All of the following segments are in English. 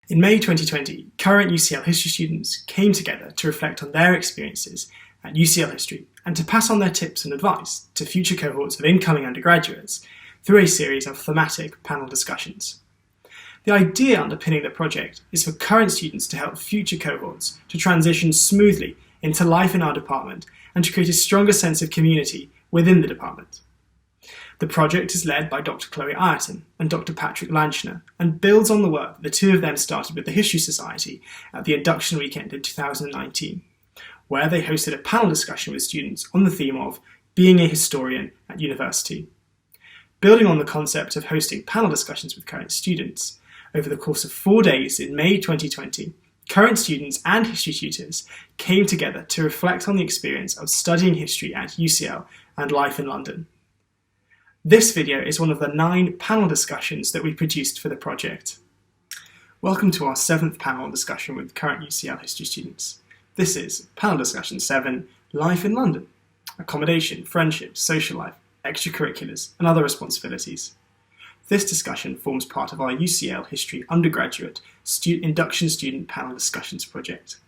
In May 2020, current UCL history students came together to reflect on their experiences at UCL History and to pass on their tips and advice to future cohorts of incoming undergraduates through a series of thematic panel discussions. The idea underpinning the project is for current students to help future cohorts to transition smoothly into life in our department and to create a stronger sense of community within the department. The project is led by Dr. Chloe Ireton and Dr. Patrick Lanchner and builds on the work that the two of them started with the History Society at the Induction weekend in 2019, where they hosted a panel discussion with students on the theme of being a historian at university. Building on the concept of hosting panel discussions with current students, over the course of 4 days in May 2020, current students and history tutors came together to reflect on the experience of studying history at UCL and life in London. This video is one of the 9 panel discussions that we produced for the project. Welcome to our 7th panel discussion with current UCL history students. This is panel discussion 7, Life in London, accommodation, friendships, social life, extracurriculars and other responsibilities. This discussion forms part of our UCL History Undergraduate Induction Student Panel Discussions project.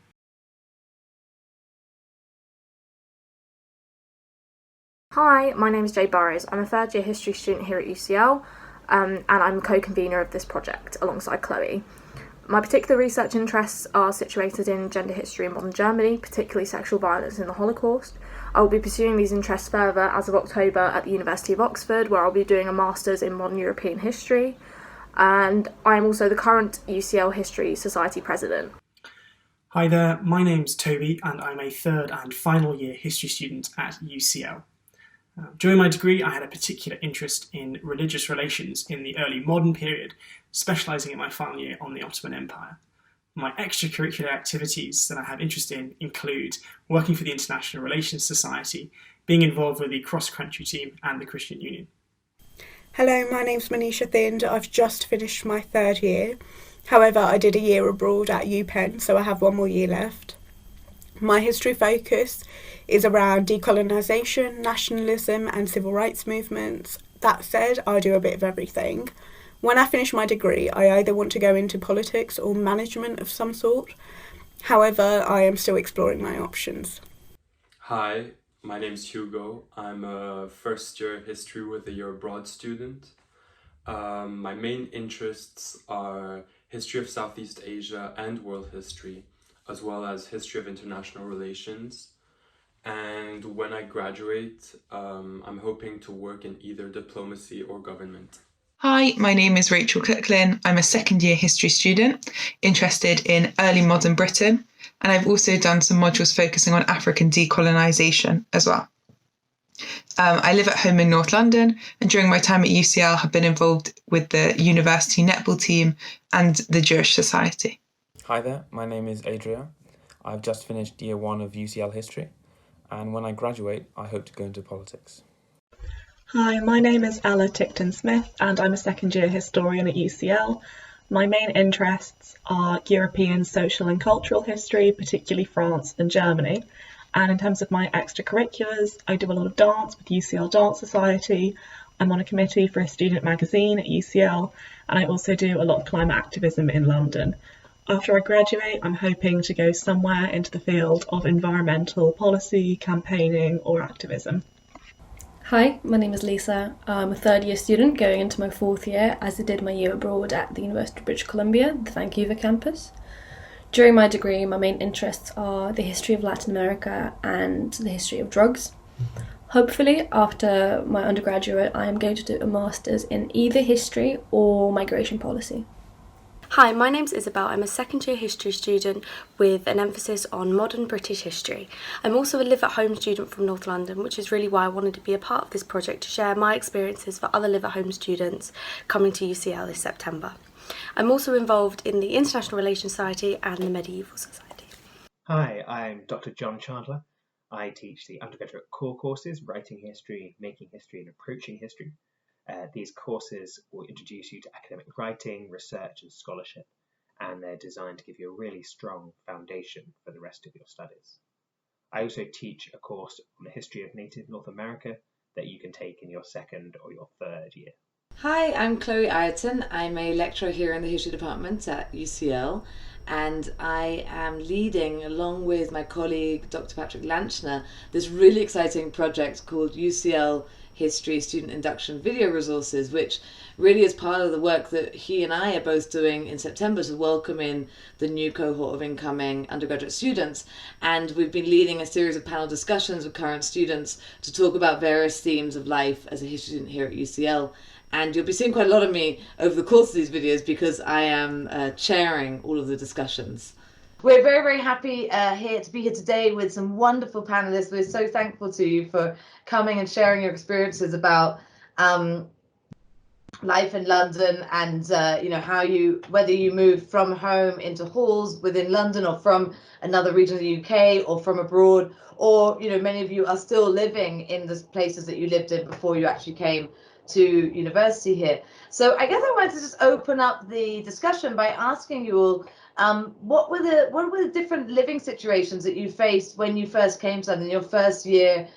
Hi, my name is Jade Burroughes. I'm a third year history student here at UCL and I'm co-convener of this project alongside Chloe. My particular research interests are situated in gender history in modern Germany, particularly sexual violence in the Holocaust. I will be pursuing these interests further as of October at the University of Oxford, where I'll be doing a Masters in Modern European History, and I am also the current UCL History Society President. Hi there, my name's Toby and I'm a third and final year history student at UCL. During my degree, I had a particular interest in religious relations in the early modern period, specialising in my final year on the Ottoman Empire. My extracurricular activities that I have interest in include working for the International Relations Society, being involved with the cross-country team and the Christian Union. Hello, my name's Manisha Thind. I've just finished my 3rd year. However, I did a year abroad at UPenn, so I have 1 more year left. My history focus is around decolonisation, nationalism and civil rights movements. That said, I do a bit of everything. When I finish my degree, I either want to go into politics or management of some sort. However, I am still exploring my options. Hi, my name's Hugo. I'm a first year history with a year abroad student. My main interests are history of Southeast Asia and world history, as well as history of international relations. And when I graduate, I'm hoping to work in either diplomacy or government. Hi, my name is Rachel Cooklin. I'm a second year history student interested in early modern Britain, and I've also done some modules focusing on African decolonisation as well. I live at home in North London, and during my time at UCL have been involved with the university netball team and the Jewish Society. Hi there, my name is Adria. I've just finished year 1 of UCL History, and when I graduate, I hope to go into politics. Hi, my name is Ella Ticton-Smith and I'm a second year historian at UCL. My main interests are European social and cultural history, particularly France and Germany. And in terms of my extracurriculars, I do a lot of dance with UCL Dance Society. I'm on a committee for a student magazine at UCL, and I also do a lot of climate activism in London. After I graduate, I'm hoping to go somewhere into the field of environmental policy, campaigning or activism. Hi, my name is Lisa. I'm a third year student going into my 4th year as I did my year abroad at the University of British Columbia, the Vancouver campus. During my degree, my main interests are the history of Latin America and the history of drugs. Hopefully, after my undergraduate, I am going to do a master's in either history or migration policy. Hi, my name's Isabel. I'm a second year history student with an emphasis on modern British history. I'm also a live-at-home student from North London, which is really why I wanted to be a part of this project to share my experiences for other live-at-home students coming to UCL this September. I'm also involved in the International Relations Society and the Medieval Society. Hi, I'm Dr. Jon Chandler. I teach the undergraduate core courses, Writing History, Making History and Approaching History. These courses will introduce you to academic writing, research and scholarship, and they're designed to give you a really strong foundation for the rest of your studies. I also teach a course on the history of native North America that you can take in your 2nd or your 3rd year. Hi, I'm Chloe Ayrton. I'm a lecturer here in the History Department at UCL, and I am leading, along with my colleague Dr. Patrick Lanchner, this really exciting project called UCL History Student Induction Video Resources, which really is part of the work that he and I are both doing in September to welcome in the new cohort of incoming undergraduate students. And we've been leading a series of panel discussions with current students to talk about various themes of life as a history student here at UCL. And you'll be seeing quite a lot of me over the course of these videos because I am chairing all of the discussions. We're very, very happy here to be here today with some wonderful panelists. We're so thankful to you for coming and sharing your experiences about life in London and how whether you moved from home into halls within London or from another region of the UK or from abroad, or many of you are still living in the places that you lived in before you actually came to university here. So I guess I wanted to just open up the discussion by asking you all, what were the different living situations that you faced when you first came to London, your first year,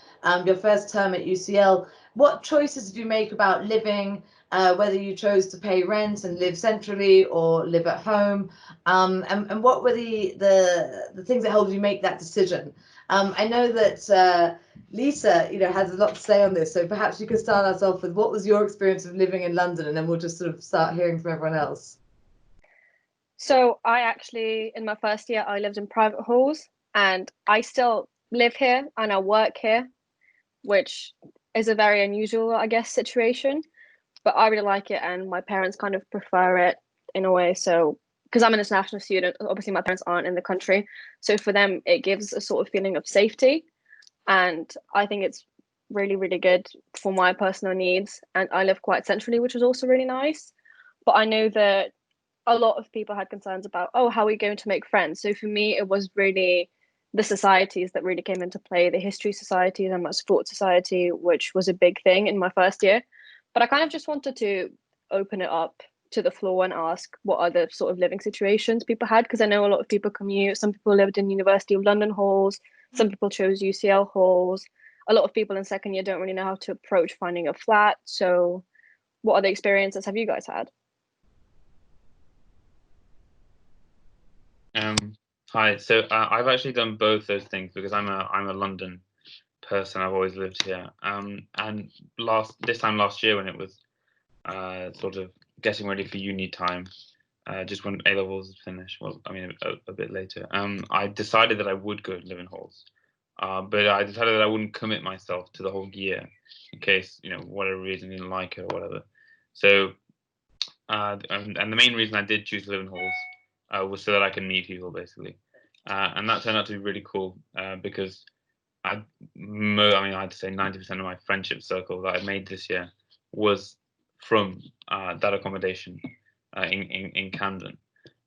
your first term at UCL? What choices did you make about living, whether you chose to pay rent and live centrally or live at home, and what were the things that helped you make that decision? I know that Lisa, has a lot to say on this, so perhaps you could start us off with what was your experience of living in London, and then we'll just sort of start hearing from everyone else. So I actually, in my first year, I lived in private halls, and I still live here and I work here, which is a very unusual, I guess, situation. But I really like it, and my parents kind of prefer it in a way. So, because I'm an international student, obviously my parents aren't in the country. So for them, it gives a sort of feeling of safety. And I think it's really, really good for my personal needs. And I live quite centrally, which was also really nice. But I know that a lot of people had concerns about, oh, how are we going to make friends? So for me, it was really the societies that really came into play, the history societies and my sports society, which was a big thing in my first year. But I kind of just wanted to open it up to the floor and ask what other sort of living situations people had, because I know a lot of people commute. Some people lived in University of London halls, some people chose UCL halls. A lot of people in second year don't really know how to approach finding a flat. So what other experiences have you guys had? Hi. So I've actually done both those things because I'm a London person. I've always lived here. And this time last year when it was sort of getting ready for uni time, just when A levels finished. Well, I mean a bit later. I decided that I would go live in halls, but I decided that I wouldn't commit myself to the whole year in case whatever reason I didn't like it or whatever. So and the main reason I did choose to live in halls was so that I can meet people basically, and that turned out to be really cool because I had to say 90% of my friendship circle that I made this year was from that accommodation in Camden.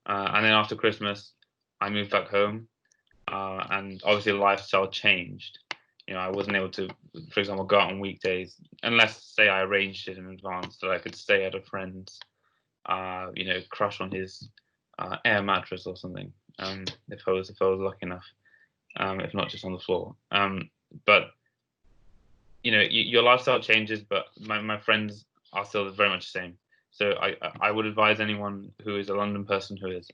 And then after Christmas, I moved back home, and obviously the lifestyle changed. I wasn't able to, for example, go out on weekdays unless, say, I arranged it in advance that I could stay at a friend's, crush on his air mattress or something. If I was lucky enough, if not just on the floor. But your lifestyle changes, but my friends are still very much the same. So I would advise anyone who is a London person who is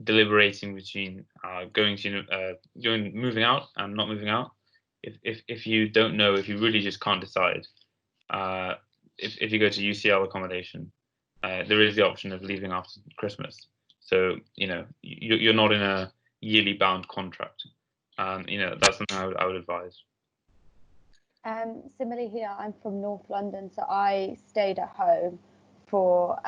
deliberating between moving out and not moving out. If you don't know, if you really just can't decide, if you go to UCL accommodation, there is the option of leaving after Christmas. So you're not in a yearly bound contract. That's something I would advise. Similarly here, I'm from North London, so I stayed at home for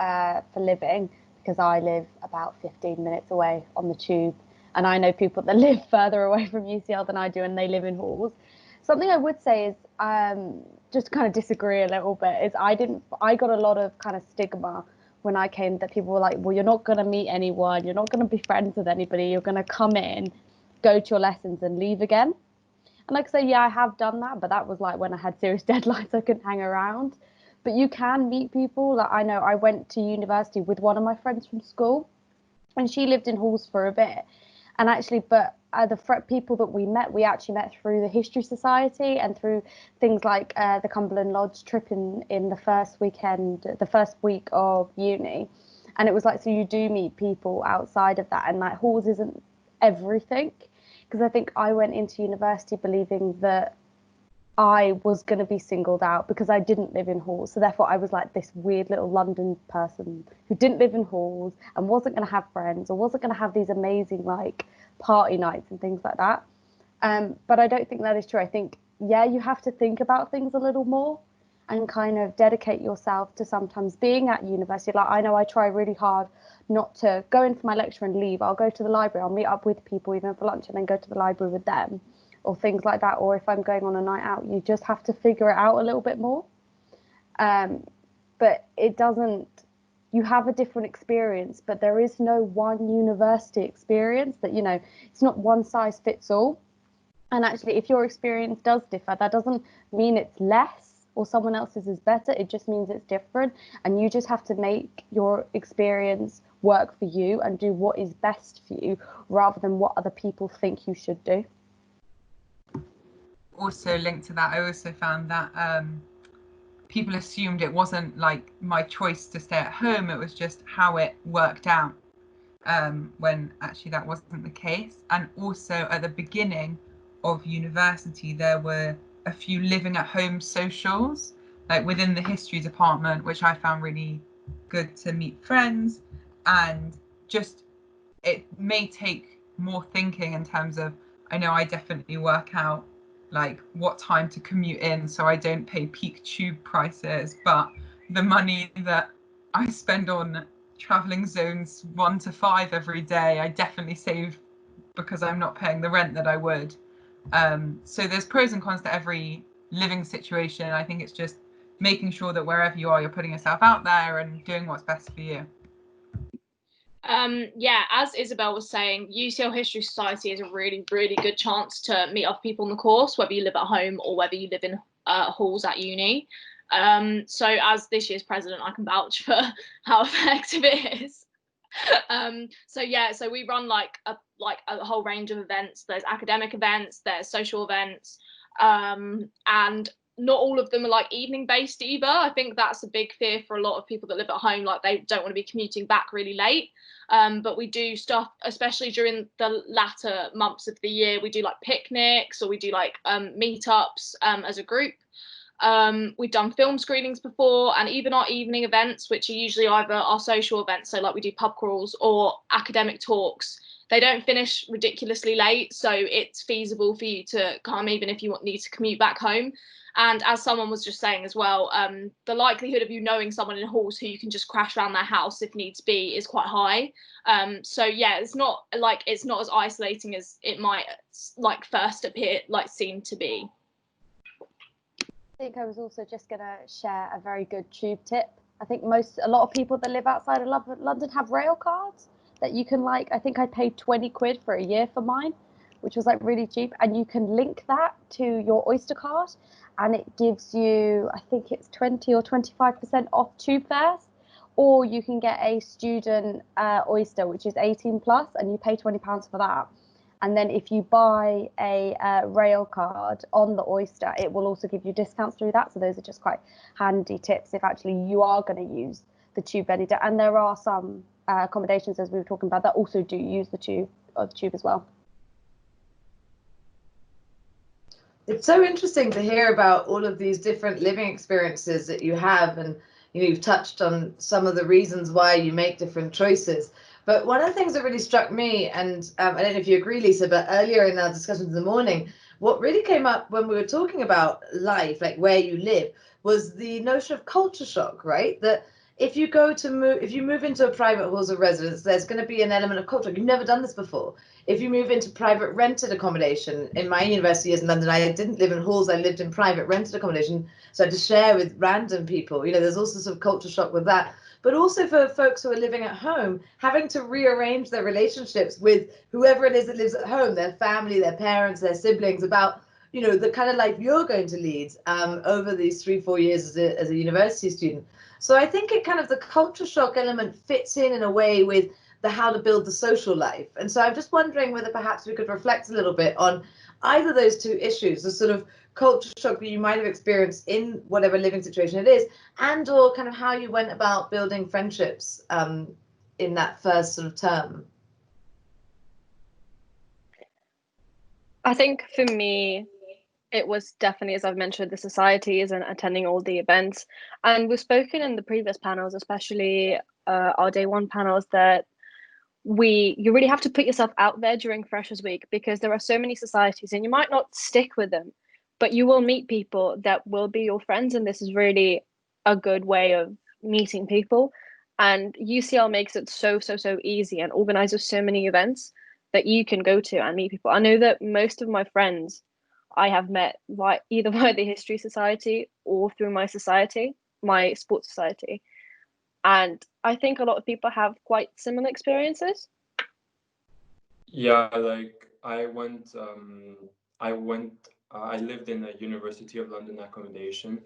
living because I live about 15 minutes away on the tube, and I know people that live further away from UCL than I do, and they live in halls. Something I would say is, just to kind of disagree a little bit, is I got a lot of kind of stigma when I came that people were like, well, you're not going to meet anyone, you're not going to be friends with anybody, you're going to come in, go to your lessons and leave again. And like I say, yeah, I have done that, but that was like when I had serious deadlines, I couldn't hang around. But you can meet people. Like I know I went to university with one of my friends from school, and she lived in halls for a bit. And actually, but people that we actually met through the History Society and through things like the Cumberland Lodge trip in the first week of uni. And it was like, so you do meet people outside of that, and like halls isn't everything. Because I think I went into university believing that I was going to be singled out because I didn't live in halls. So therefore I was like this weird little London person who didn't live in halls and wasn't going to have friends or wasn't going to have these amazing like party nights and things like that. But I don't think that is true. I think, yeah, you have to think about things a little more and kind of dedicate yourself to sometimes being at university. Like, I know I try really hard not to go in for my lecture and leave. I'll go to the library, I'll meet up with people even for lunch and then go to the library with them, or things like that. Or if I'm going on a night out, you just have to figure it out a little bit more. But it doesn't, you have a different experience, but there is no one university experience that, you know, it's not one size fits all. And actually, if your experience does differ, that doesn't mean it's less or someone else's is better. It just means it's different. And you just have to make your experience work for you and do what is best for you rather than what other people think you should do. Also linked to that, I also found that people assumed it wasn't like my choice to stay at home, it was just how it worked out, when actually that wasn't the case. And also at the beginning of university, there were a few living at home socials, like within the history department, which I found really good to meet friends. And just, it may take more thinking in terms of, I know I definitely work out like what time to commute in so I don't pay peak tube prices, but the money that I spend on traveling zones 1 to 5 every day, I definitely save because I'm not paying the rent that I would. So there's pros and cons to every living situation. I think it's just making sure that wherever you are, you're putting yourself out there and doing what's best for you. Yeah, as Isabel was saying, UCL History Society is a really, really good chance to meet other people in the course, whether you live at home or whether you live in halls at uni. So as this year's president, I can vouch for how effective it is. So we run like a whole range of events. There's academic events, there's social events, and not all of them are like evening based either. I think that's a big fear for a lot of people that live at home, like they don't want to be commuting back really late. But we do stuff, especially during the latter months of the year. We do like picnics, or we do like meetups as a group. We've done film screenings before, and even our evening events, which are usually either our social events, so like we do pub crawls, or academic talks. They don't finish ridiculously late, so it's feasible for you to come even if you need to commute back home. And as someone was just saying as well, the likelihood of you knowing someone in halls who you can just crash around their house if needs be is quite high. So yeah, it's not as isolating as it might like first seem to be. I think I was also just going to share a very good tube tip. I think a lot of people that live outside of London have rail cards that you can I think I paid 20 quid for a year for mine, which was like really cheap. And you can link that to your Oyster card and it gives you, I think it's 20 or 25% off tube fares. Or you can get a student Oyster, which is 18 plus, and you pay £20 for that. And then if you buy a rail card on the Oyster, it will also give you discounts through that. So those are just quite handy tips if actually you are going to use the tube any day. And there are some accommodations, as we were talking about, that also do use the tube as well. It's so interesting to hear about all of these different living experiences that you have, and you've touched on some of the reasons why you make different choices. But one of the things that really struck me, and I don't know if you agree, Lisa, but earlier in our discussions in the morning, what really came up when we were talking about life, like where you live, was the notion of culture shock, right? That if you move into a private halls of residence, there's going to be an element of culture. You've never done this before. If you move into private rented accommodation, in my university years in London, I didn't live in halls, I lived in private rented accommodation. So I had to share with random people. There's also sort of culture shock with that. But also for folks who are living at home, having to rearrange their relationships with whoever it is that lives at home, their family, their parents, their siblings, about the kind of life you're going to lead over these 3-4 years as a university student. So I think the culture shock element fits in a way with the how to build the social life. And so I'm just wondering whether perhaps we could reflect a little bit on either those two issues, the sort of culture shock that you might have experienced in whatever living situation it is, and or kind of how you went about building friendships in that first sort of term. I think for me, it was definitely, as I've mentioned, the societies and attending all the events. And we've spoken in the previous panels, especially our day one panels, that you really have to put yourself out there during Freshers Week, because there are so many societies and you might not stick with them, but you will meet people that will be your friends. And this is really a good way of meeting people. And UCL makes it so easy and organizes so many events that you can go to and meet people. I know that most of my friends I have met either via the History Society or through my society, my sports society. And I think a lot of people have quite similar experiences. Yeah, like I lived in a University of London accommodation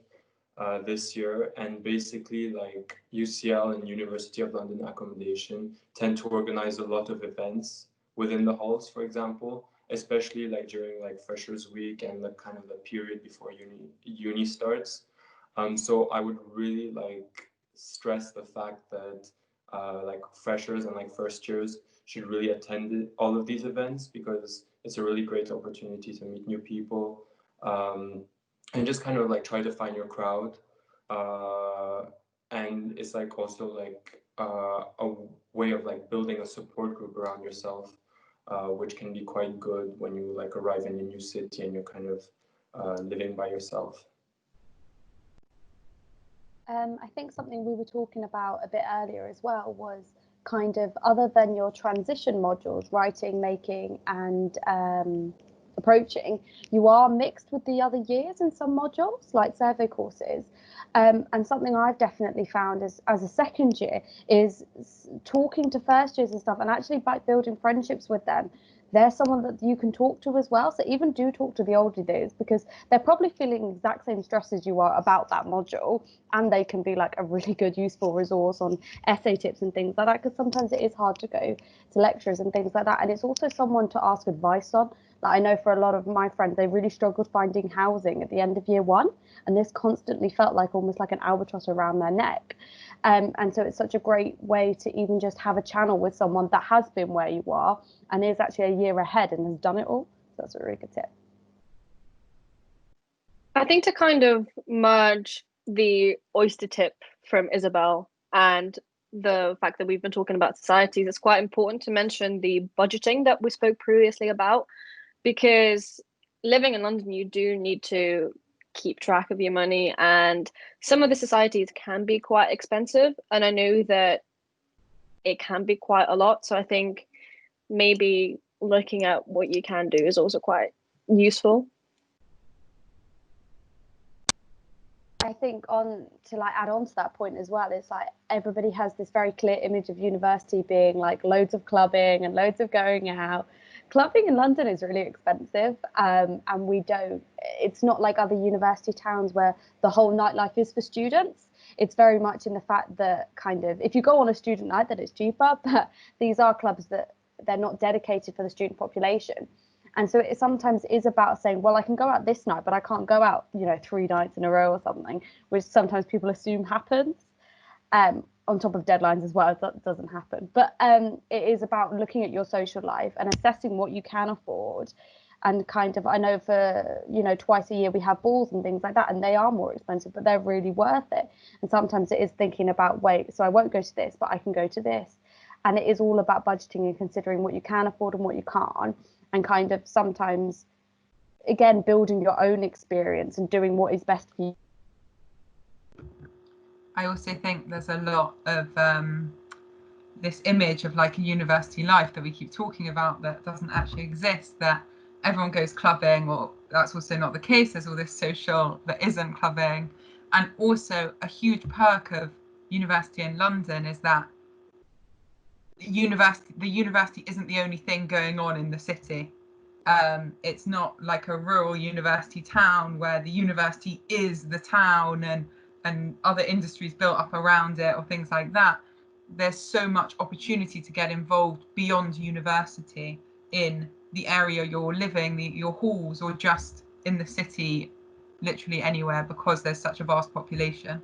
this year, and basically like UCL and University of London accommodation tend to organize a lot of events within the halls, for example, especially like during like Freshers Week and the kind of the period before uni starts. So I would really like stress the fact that like freshers and like first years should really attend all of these events, because it's a really great opportunity to meet new people, and just kind of like try to find your crowd. And it's like also like a way of like building a support group around yourself, which can be quite good when you like arrive in a new city and you're kind of living by yourself. I think something we were talking about a bit earlier as well was kind of, other than your transition modules, writing, making, and approaching, you are mixed with the other years in some modules, like survey courses. And something I've definitely found as a second year is talking to first years and stuff, and actually by building friendships with them. They're someone that you can talk to as well. So even do talk to the older years, because they're probably feeling the exact same stress as you are about that module, and they can be like a really good, useful resource on essay tips and things like that, because sometimes it is hard to go to lectures and things like that. And it's also someone to ask advice on. Like, I know for a lot of my friends, they really struggled finding housing at the end of year one, and this constantly felt like almost like an albatross around their neck. And so it's such a great way to even just have a channel with someone that has been where you are and is actually a year ahead and has done it all. So that's a really good tip. I think to kind of merge the oyster tip from Isabel and the fact that we've been talking about societies, it's quite important to mention the budgeting that we spoke previously about, because living in London, you do need to keep track of your money, and some of the societies can be quite expensive, and I know that it can be quite a lot. So I think maybe looking at what you can do is also quite useful. I think add on to that point as well, it's like everybody has this very clear image of university being like loads of clubbing and loads of going out. Clubbing in London is really expensive, and it's not like other university towns where the whole nightlife is for students. It's very much in the fact that kind of, if you go on a student night, that it's cheaper, but these are clubs that they're not dedicated for the student population. And so it sometimes is about saying, well, I can go out this night, but I can't go out, 3 nights in a row or something, which sometimes people assume happens. On top of deadlines as well, that doesn't happen. But it is about looking at your social life and assessing what you can afford. And kind of, I know for, twice a year we have balls and things like that, and they are more expensive, but they're really worth it. And sometimes it is thinking about, wait, so I won't go to this, but I can go to this. And it is all about budgeting and considering what you can afford and what you can't. And kind of sometimes, again, building your own experience and doing what is best for you. I also think there's a lot of this image of like a university life that we keep talking about that doesn't actually exist, that everyone goes clubbing, or that's also not the case. There's all this social that isn't clubbing. And also a huge perk of university in London is that the university isn't the only thing going on in the city. It's not like a rural university town where the university is the town and other industries built up around it or things like that. there's so much opportunity to get involved beyond university in the area you're living, your halls, or just in the city, literally anywhere, because there's such a vast population.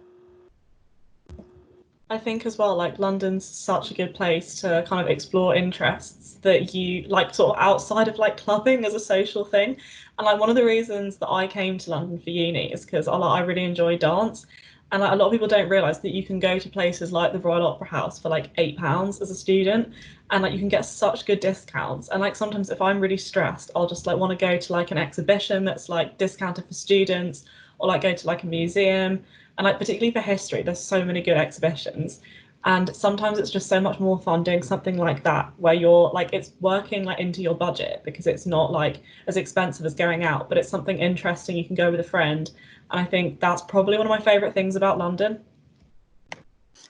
I think as well, like London's such a good place to kind of explore interests that you like sort of outside of like clubbing as a social thing. And like one of the reasons that I came to London for uni is because I really enjoy dance. And like a lot of people don't realise that you can go to places like the Royal Opera House for like £8 as a student, and like you can get such good discounts. And like sometimes if I'm really stressed, I'll just like want to go to like an exhibition that's like discounted for students, or like go to like a museum. And like particularly for history, there's so many good exhibitions. And sometimes it's just so much more fun doing something like that where you're like it's working like into your budget because it's not like as expensive as going out, but it's something interesting you can go with a friend. And I think that's probably one of my favourite things about London.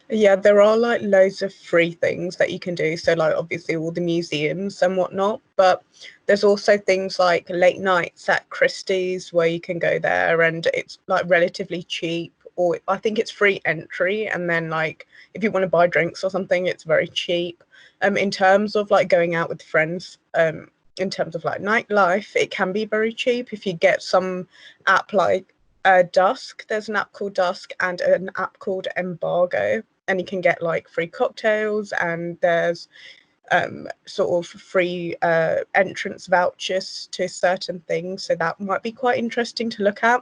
Yeah, there are like loads of free things that you can do. So like obviously all the museums and whatnot, but there's also things like late nights at Christie's where you can go there and it's like relatively cheap, or I think it's free entry. And then like if you want to buy drinks or something, it's very cheap. In terms of like going out with friends, in terms of like nightlife, it can be very cheap if you get some app like Dusk. There's an app called Dusk and an app called Embargo, and you can get like free cocktails, and there's sort of free entrance vouchers to certain things, so that might be quite interesting to look at.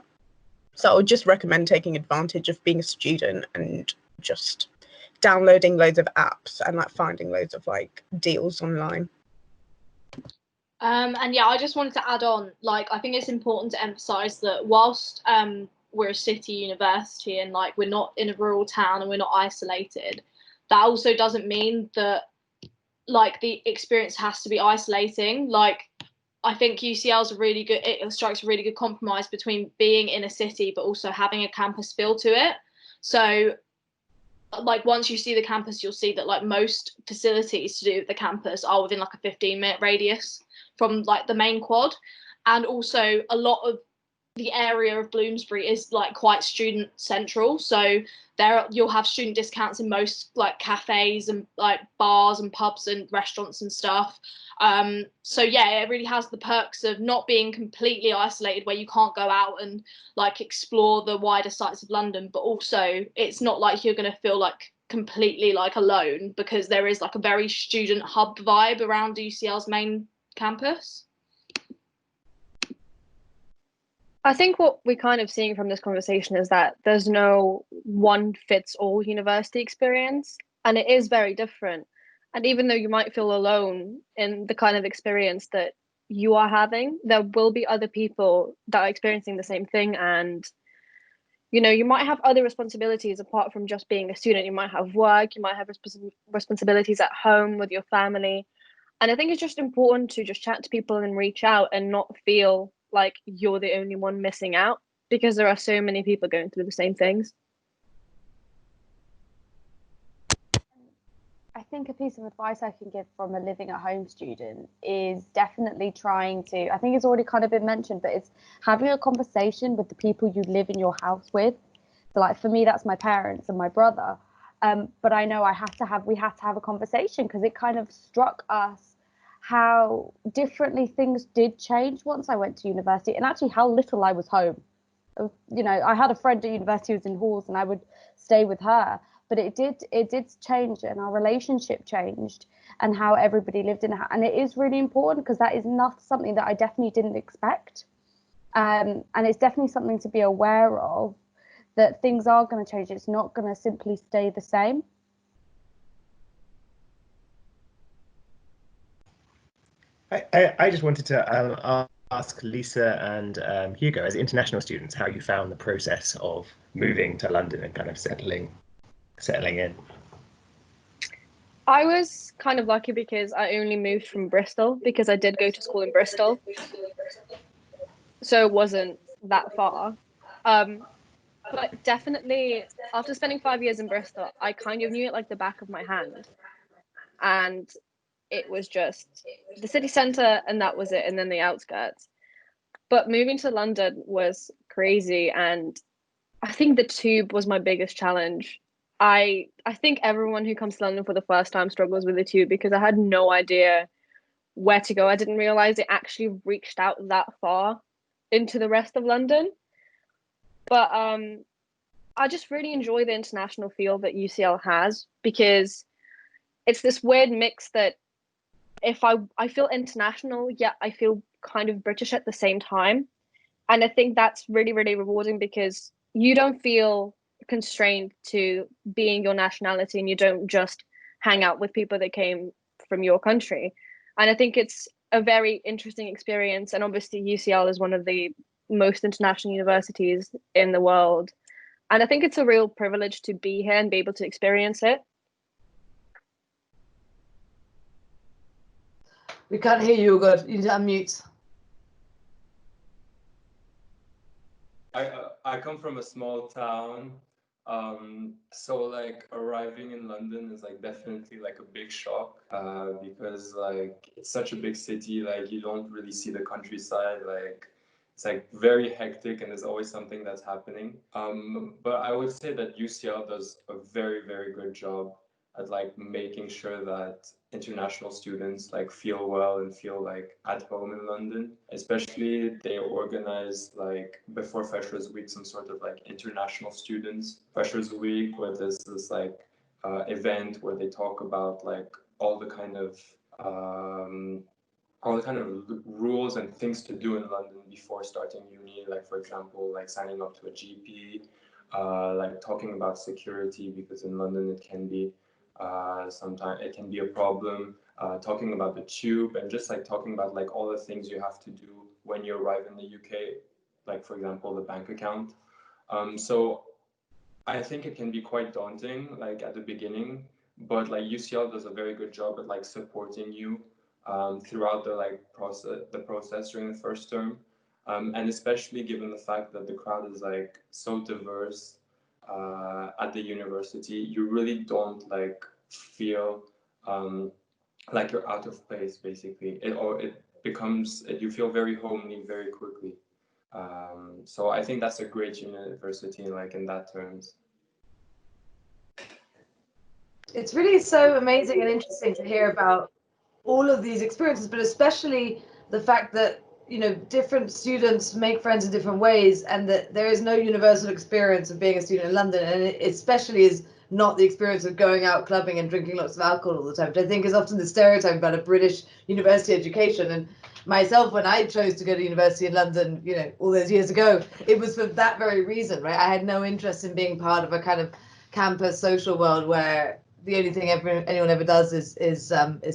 So I would just recommend taking advantage of being a student and just downloading loads of apps and like finding loads of like deals online. And yeah, I just wanted to add on, like, I think it's important to emphasize that whilst we're a city university and like we're not in a rural town and we're not isolated, that also doesn't mean that like the experience has to be isolating. Like, I think UCL's it strikes a really good compromise between being in a city but also having a campus feel to it. So like once you see the campus, you'll see that like most facilities to do with the campus are within like a 15-minute radius from like the main quad. And also a lot of the area of Bloomsbury is like quite student central, so you'll have student discounts in most like cafes and like bars and pubs and restaurants and stuff. So yeah, it really has the perks of not being completely isolated where you can't go out and like explore the wider sites of London, but also it's not like you're going to feel like completely like alone, because there is like a very student hub vibe around UCL's main campus. I think what we're kind of seeing from this conversation is that there's no one fits all university experience, and it is very different. And even though you might feel alone in the kind of experience that you are having, there will be other people that are experiencing the same thing. And, you know, you might have other responsibilities apart from just being a student. You might have work, you might have responsibilities at home with your family. And I think it's just important to just chat to people and reach out and not feel like you're the only one missing out, because there are so many people going through the same things. I think a piece of advice I can give from a living at home student is definitely trying to, I think it's already kind of been mentioned, but it's having a conversation with the people you live in your house with. So like for me, that's my parents and my brother. But I know we had to have a conversation because it kind of struck us how differently things did change once I went to university, and actually how little I was home. You know, I had a friend at university who was in halls and I would stay with her, but it did change, and our relationship changed, and how everybody lived in and it is really important because that is not something that I definitely didn't expect. And it's definitely something to be aware of, that things are going to change. It's not going to simply stay the same. I just wanted to ask Lisa and Hugo, as international students, how you found the process of moving to London and kind of settling in. I was kind of lucky because I only moved from Bristol, because I did go to school in Bristol. So it wasn't that far. But definitely after spending 5 years in Bristol, I kind of knew it like the back of my hand. And it was just the city centre and that was it, and then the outskirts. But moving to London was crazy, and I think the tube was my biggest challenge. I think everyone who comes to London for the first time struggles with it too, because I had no idea where to go. I didn't realize it actually reached out that far into the rest of London. But I just really enjoy the international feel that UCL has, because it's this weird mix that if I feel international, yet I feel kind of British at the same time. And I think that's really, really rewarding, because you don't feel constrained to being your nationality, and you don't just hang out with people that came from your country. And I think it's a very interesting experience. And obviously UCL is one of the most international universities in the world. And I think it's a real privilege to be here and be able to experience it. We can't hear you good. You need to unmute. I come from a small town, so like arriving in London is like definitely like a big shock, because like it's such a big city, like you don't really see the countryside, like it's like very hectic and there's always something that's happening. But I would say that UCL does a very, very good job at like making sure that international students like feel well and feel like at home in London. Especially they organize like before Freshers Week some sort of like international students Freshers Week, where there's this like event where they talk about like all the kind of rules and things to do in London before starting uni, like for example, like signing up to a GP, like talking about security, because in London it can be sometimes it can be a problem, talking about the tube, and just like talking about like all the things you have to do when you arrive in the UK, like for example, the bank account. So I think it can be quite daunting, like at the beginning, but like UCL does a very good job at like supporting you throughout the process during the first term, and especially given the fact that the crowd is like so diverse at the university, you really don't like feel like you're out of place. Basically, you feel very homely very quickly. So I think that's a great university, like in that terms. It's really so amazing and interesting to hear about all of these experiences, but especially the fact that, you know, different students make friends in different ways, and that there is no universal experience of being a student in London, and it especially is not the experience of going out clubbing and drinking lots of alcohol all the time, which I think is often the stereotype about a British university education. And myself, when I chose to go to university in London, you know, all those years ago, it was for that very reason, right? I had no interest in being part of a kind of campus social world where the only thing anyone ever does is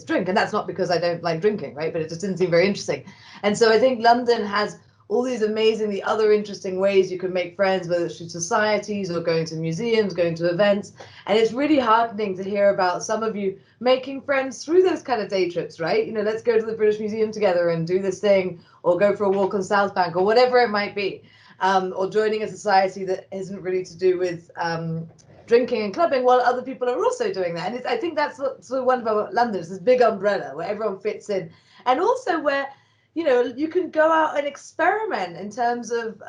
drink, and that's not because I don't like drinking, right? But it just didn't seem very interesting. And so I think London has all these amazingly other interesting ways you can make friends, whether it's through societies or going to museums, going to events. And it's really heartening to hear about some of you making friends through those kind of day trips, right? You know, let's go to the British Museum together and do this thing, or go for a walk on South Bank, or whatever it might be, or joining a society that isn't really to do with drinking and clubbing, while other people are also doing that. And I think that's what's so wonderful about London. It's this big umbrella where everyone fits in, and also where, you know, you can go out and experiment in terms of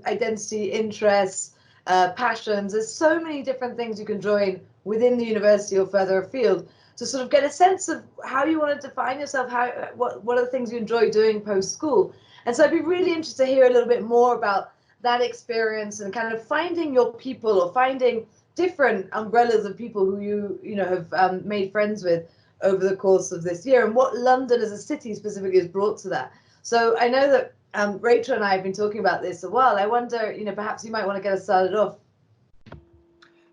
identity, interests, passions. There's so many different things you can join within the university or further afield to sort of get a sense of how you want to define yourself, what are the things you enjoy doing post school. And so I'd be really interested to hear a little bit more about that experience and kind of finding your people, or finding different umbrellas of people who you know have made friends with over the course of this year, and what London as a city specifically has brought to that. So I know that Rachel and I have been talking about this a while. I wonder, you know, perhaps you might want to get us started off.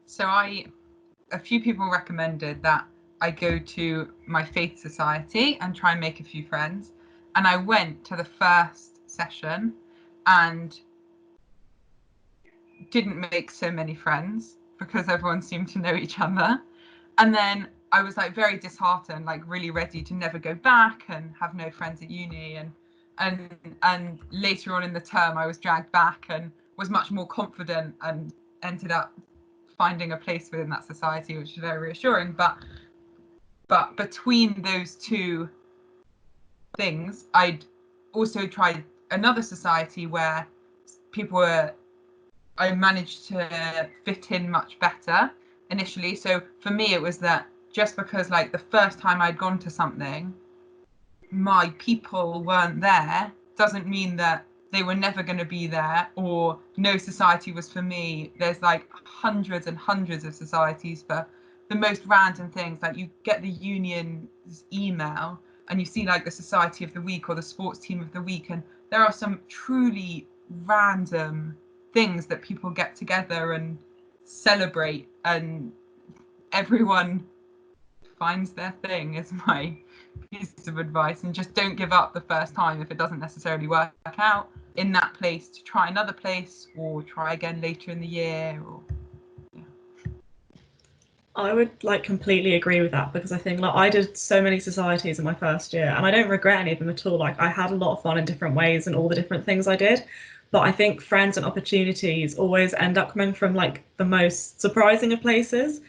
So a few people recommended that I go to my faith society and try and make a few friends. And I went to the first session and didn't make so many friends because everyone seemed to know each other. And then I was like very disheartened, like really ready to never go back and have no friends at uni. And later on in the term, I was dragged back and was much more confident and ended up finding a place within that society, which is very reassuring. But between those two things, I'd also tried another society where I managed to fit in much better, initially. So for me, it was that just because like the first time I'd gone to something, my people weren't there, doesn't mean that they were never going to be there, or no society was for me. There's like hundreds and hundreds of societies for the most random things. Like you get the union's email and you see like the society of the week or the sports team of the week, and there are some truly random things that people get together and celebrate, and everyone finds their thing, is my piece of advice. And just don't give up the first time if it doesn't necessarily work out in that place, to try another place or try again later in the year. Or I would like completely agree with that, because I think like I did so many societies in my first year and I don't regret any of them at all. Like I had a lot of fun in different ways and all the different things I did. But I think friends and opportunities always end up coming from like the most surprising of places.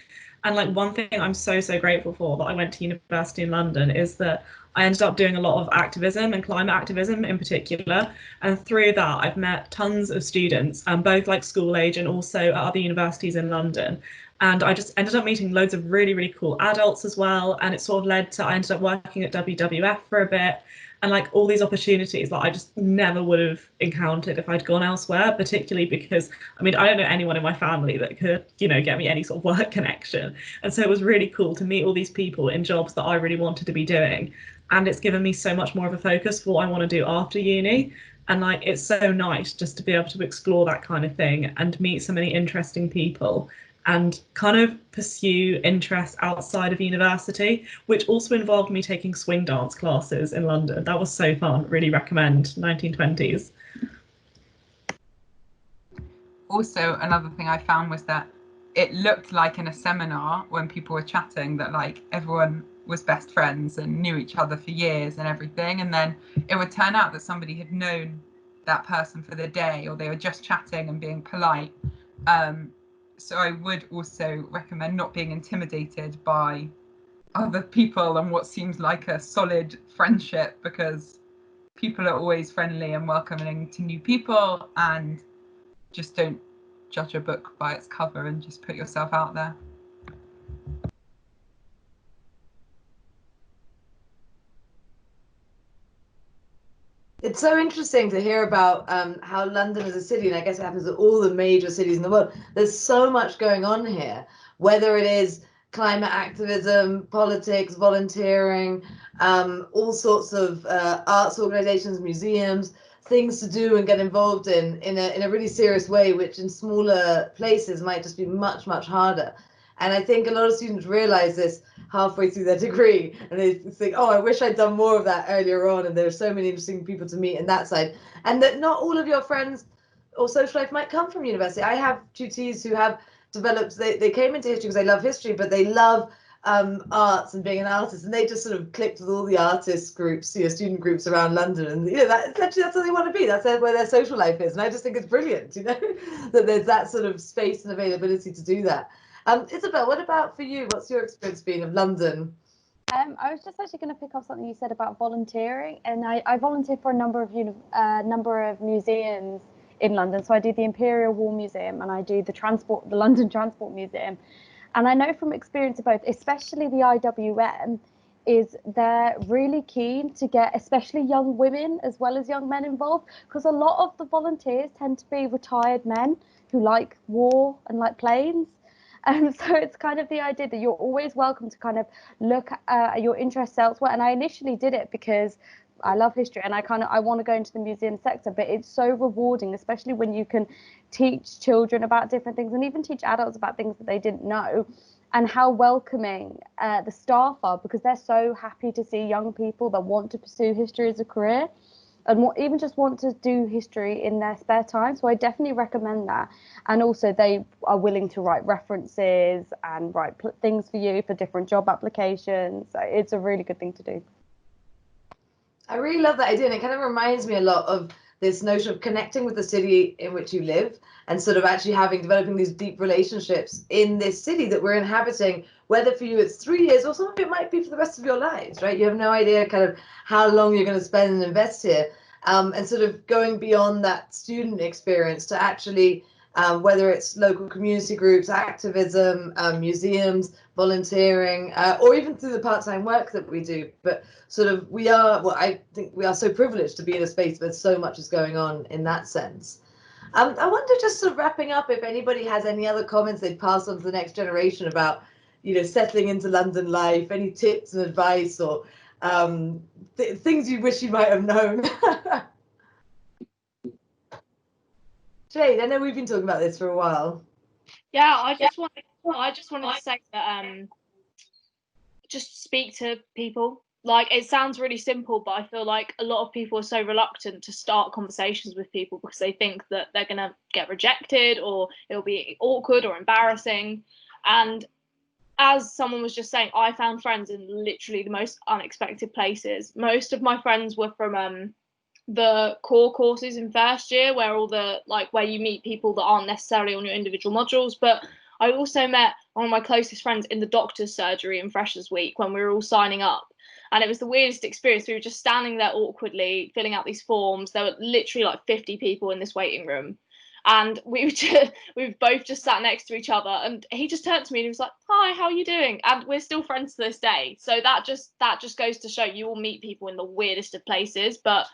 And like one thing I'm so grateful for that I went to university in London is that I ended up doing a lot of activism and climate activism in particular. And through that, I've met tons of students, both like school age and also at other universities in London. And I just ended up meeting loads of really cool adults as well. And it sort of led to, I ended up working at WWF for a bit, and like all these opportunities that I just never would have encountered if I'd gone elsewhere, particularly because, I mean, I don't know anyone in my family that could, you know, get me any sort of work connection. And so it was really cool to meet all these people in jobs that I really wanted to be doing. And it's given me so much more of a focus for what I want to do after uni. And like, it's so nice just to be able to explore that kind of thing and meet so many interesting people and kind of pursue interests outside of university, which also involved me taking swing dance classes in London. That was so fun. Really recommend 1920s. also, another thing I found was that it looked like in a seminar when people were chatting that like everyone was best friends and knew each other for years and everything, and then it would turn out that somebody had known that person for the day, or they were just chatting and being polite. So I would also recommend not being intimidated by other people and what seems like a solid friendship, because people are always friendly and welcoming to new people, and just don't judge a book by its cover and just put yourself out there. It's so interesting to hear about how London is a city, and I guess it happens at all the major cities in the world. There's so much going on here, whether it is climate activism, politics, volunteering, all sorts of arts organizations, museums, things to do and get involved in a really serious way, which in smaller places might just be much harder. And I think a lot of students realize this halfway through their degree, and they think, oh, I wish I'd done more of that earlier on, and there's so many interesting people to meet in that side, and that not all of your friends or social life might come from university. I have tutees who have developed, they came into history because they love history, but they love arts and being an artist, and they just sort of clicked with all the artist groups, you know, student groups around London, and you know, that's what they want to be. That's where their social life is, and I just think it's brilliant, you know, that there's that sort of space and availability to do that. Isabel, what about for you? What's your experience been of London? I was just actually going to pick up something you said about volunteering, and I volunteer for a number of museums in London. So I do the Imperial War Museum and I do the London Transport Museum. And I know from experience of both, especially the IWM, is they're really keen to get especially young women as well as young men involved, because a lot of the volunteers tend to be retired men who like war and like planes. And so it's kind of the idea that you're always welcome to kind of look at your interests elsewhere. And I initially did it because I love history and I want to go into the museum sector, but it's so rewarding, especially when you can teach children about different things and even teach adults about things that they didn't know, and how welcoming the staff are, because they're so happy to see young people that want to pursue history as a career and even just want to do history in their spare time. So I definitely recommend that. And also they are willing to write references and write things for you for different job applications. So it's a really good thing to do. I really love that idea, and it kind of reminds me a lot of this notion of connecting with the city in which you live, and sort of actually developing these deep relationships in this city that we're inhabiting, whether for you it's 3 years or some of it might be for the rest of your lives, right? You have no idea kind of how long you're going to spend and invest here, and sort of going beyond that student experience to actually whether it's local community groups, activism, museums, volunteering, or even through the part-time work that we do. But sort of I think we are so privileged to be in a space where so much is going on in that sense. I wonder, just sort of wrapping up, if anybody has any other comments they'd pass on to the next generation about, settling into London life, any tips and advice, or things you wish you might have known. Jade, I know we've been talking about this for a while. Yeah, I just wanted to say that just speak to people. Like, it sounds really simple, but I feel like a lot of people are so reluctant to start conversations with people because they think that they're going to get rejected or it'll be awkward or embarrassing. And as someone was just saying, I found friends in literally the most unexpected places. Most of my friends were from the core courses in first year, where where you meet people that aren't necessarily on your individual modules. But I also met one of my closest friends in the doctor's surgery in Freshers Week when we were all signing up. And it was the weirdest experience. We were just standing there awkwardly, filling out these forms. There were literally like 50 people in this waiting room. And we both just sat next to each other. And he just turned to me and he was like, "Hi, how are you doing?" And we're still friends to this day. So that just goes to show you will meet people in the weirdest of places, but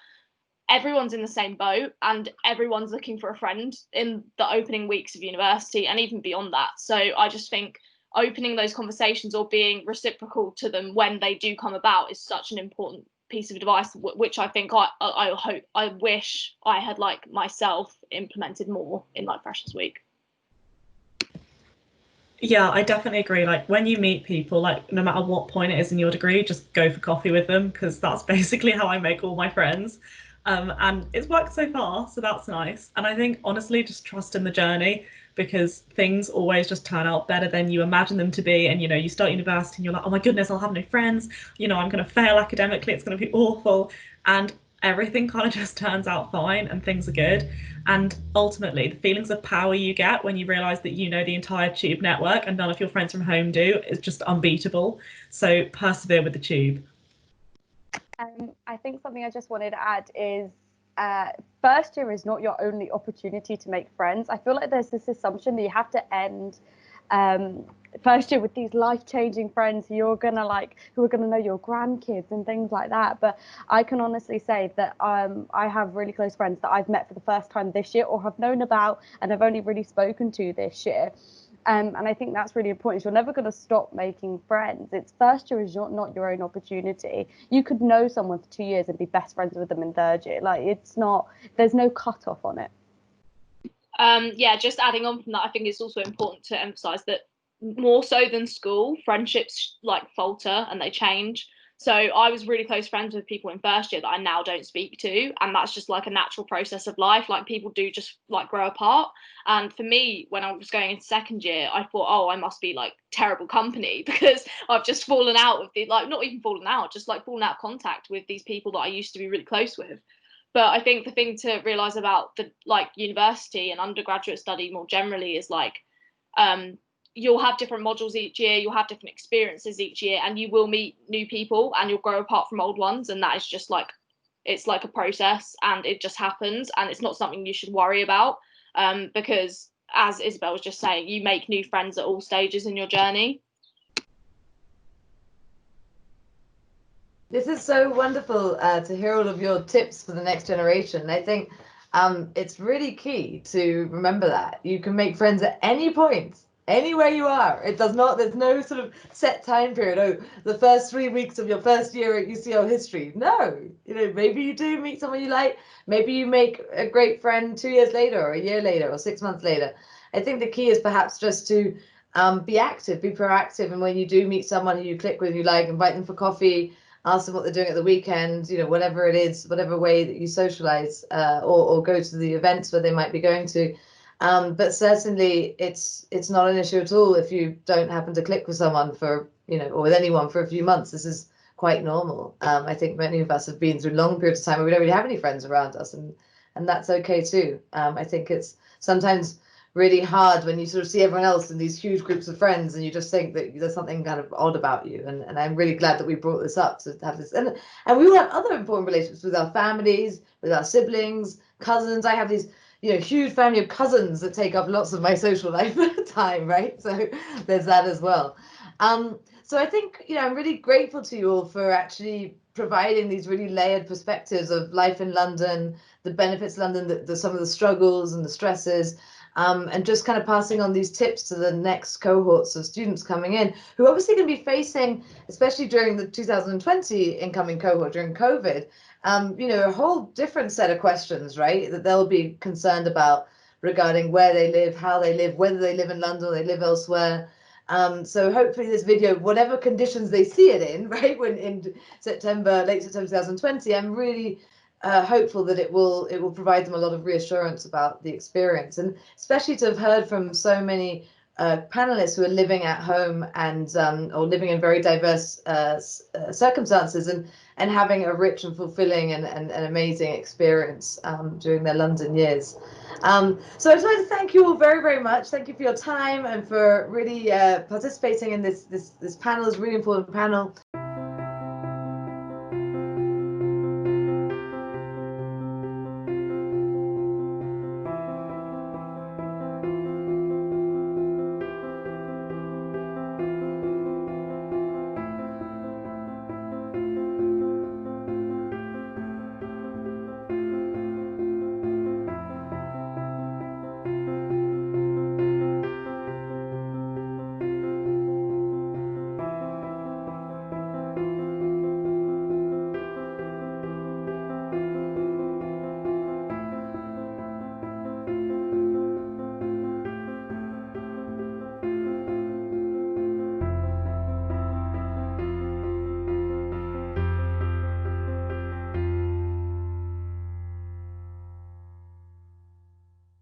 everyone's in the same boat and everyone's looking for a friend in the opening weeks of university and even beyond that. So I just think opening those conversations or being reciprocal to them when they do come about is such an important piece of advice, which I think I wish I had myself implemented more in Freshers Week. Yeah, I definitely agree. Like, when you meet people, like, no matter what point it is in your degree, just go for coffee with them, because that's basically how I make all my friends. And it's worked so far, so that's nice. And I think, honestly, just trust in the journey, because things always just turn out better than you imagine them to be. And, you start university and you're like, oh my goodness, I'll have no friends. I'm going to fail academically. It's going to be awful. And everything kind of just turns out fine and things are good. And ultimately, the feelings of power you get when you realise that you know the entire Tube network and none of your friends from home do is just unbeatable. So persevere with the Tube. I think something I just wanted to add is first year is not your only opportunity to make friends. I feel like there's this assumption that you have to end first year with these life-changing friends who are gonna know your grandkids and things like that. But I can honestly say that I have really close friends that I've met for the first time this year or have known about and have only really spoken to this year. And I think that's really important. You're never going to stop making friends. It's first year is not your own opportunity. You could know someone for 2 years and be best friends with them in third year. There's no cutoff on it. Just adding on from that, I think it's also important to emphasize that more so than school, friendships falter and they change. So I was really close friends with people in first year that I now don't speak to, and that's just a natural process of life. People do just grow apart. And for me, when I was going into second year, I thought, oh, I must be terrible company because I've just fallen out with not even fallen out, just fallen out of contact with these people that I used to be really close with. But I think the thing to realise about the university and undergraduate study more generally is you'll have different modules each year, you'll have different experiences each year, and you will meet new people and you'll grow apart from old ones. And that is just it's a process and it just happens, and it's not something you should worry about because, as Isabel was just saying, you make new friends at all stages in your journey. This is so wonderful to hear all of your tips for the next generation. I think it's really key to remember that you can make friends at any point, anywhere you are. There's no sort of set time period. Oh, the first 3 weeks of your first year at UCL History. No, maybe you do meet someone you like. Maybe you make a great friend 2 years later or a year later or 6 months later. I think the key is perhaps just to be active, be proactive. And when you do meet someone who you click with, you like, invite them for coffee, ask them what they're doing at the weekend, whatever it is, whatever way that you socialize or go to the events where they might be going to. But certainly it's not an issue at all if you don't happen to click with someone or with anyone for a few months. This is quite normal. I think many of us have been through long periods of time where we don't really have any friends around us, and that's okay too. I think it's sometimes really hard when you sort of see everyone else in these huge groups of friends and you just think that there's something kind of odd about you. And I'm really glad that we brought this up to have this. And we all have other important relationships with our families, with our siblings, cousins. I have these huge family of cousins that take up lots of my social life time, right? So there's that as well. So I think, I'm really grateful to you all for actually providing these really layered perspectives of life in London, the benefits of London, some of the struggles and the stresses, and just kind of passing on these tips to the next cohorts of students coming in, who obviously going to be facing, especially during the 2020 incoming cohort during COVID, a whole different set of questions, right, that they'll be concerned about regarding where they live, how they live, whether they live in London or they live elsewhere. So hopefully this video, whatever conditions they see it in, right, when in late September 2020, I'm really hopeful that it will provide them a lot of reassurance about the experience, and especially to have heard from so many panelists who are living at home and or living in very diverse circumstances and having a rich and fulfilling and amazing experience during their London years. So I just want to thank you all very, very much. Thank you for your time and for really participating in this panel. It's a really important panel.